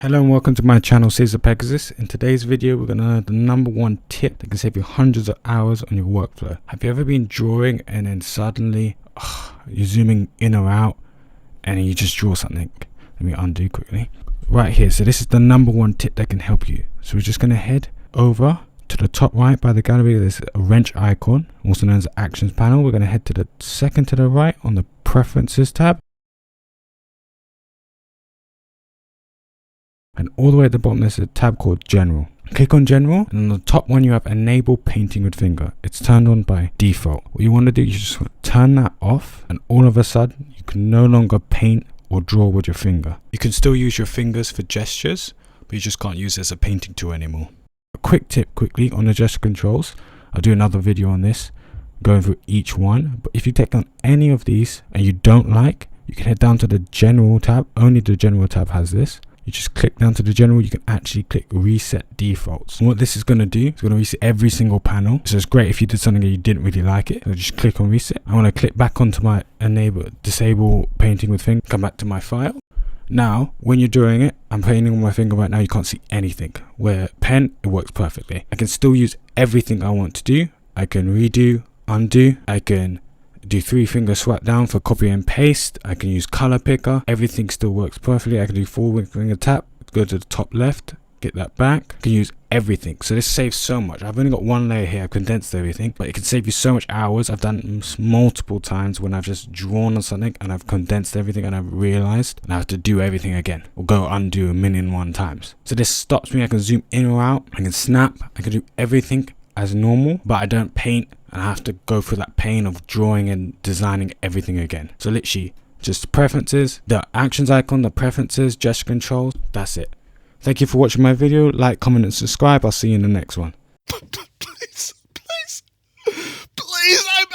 Hello and welcome to my channel CaesarPegasus. In today's video we're going to learn the #1 tip that can save you hundreds of hours on your workflow. Have you ever been drawing and then suddenly you're zooming in or out and you just draw something? Let me undo quickly. Right here, so this is the #1 tip that can help you. So we're just going to head over to the top right by the gallery. There's a wrench icon, also known as the actions panel. We're going to head to the second to the right on the preferences tab. And all the way at the bottom there's a tab called General. Click on General, and on the top one you have Enable Painting with Finger. It's turned on by default. What you want to do, you just want to turn that off, and all of a sudden you can no longer paint or draw with your finger. You can still use your fingers for gestures, but you just can't use it as a painting tool anymore. A quick tip quickly on the gesture controls. I'll do another video on this, going through each one. But if you take on any of these and you don't like, you can head down to the General tab. Only the General tab has this. You just click down to the General, you can actually click Reset Defaults. And what this is going to do, it's going to reset every single panel. So it's great if you did something that you didn't really like it. So just click on Reset. I want to click back onto my Disable Painting with Finger, come back to my file. Now, when you're doing it, I'm painting with my finger right now, you can't see anything. Where pen, it works perfectly. I can still use everything I want to do. I can redo, undo, I can do 3-finger swipe down for copy and paste. I can use color picker. Everything still works perfectly. I can do 4-finger tap, go to the top left, get that back. I can use everything. So this saves so much. I've only got one layer here. I've condensed everything, but it can save you so much hours. I've done this multiple times when I've just drawn on something and I've condensed everything and I've realized and I have to do everything again or go undo 1,000,001 times. So this stops me. I can zoom in or out. I can snap. I can do everything as normal, but I don't paint and I have to go through that pain of drawing and designing everything again. So literally just preferences, the actions icon, the preferences, gesture controls, that's it. Thank you for watching my video. Like, comment and subscribe. I'll see you in the next one. Please, I'm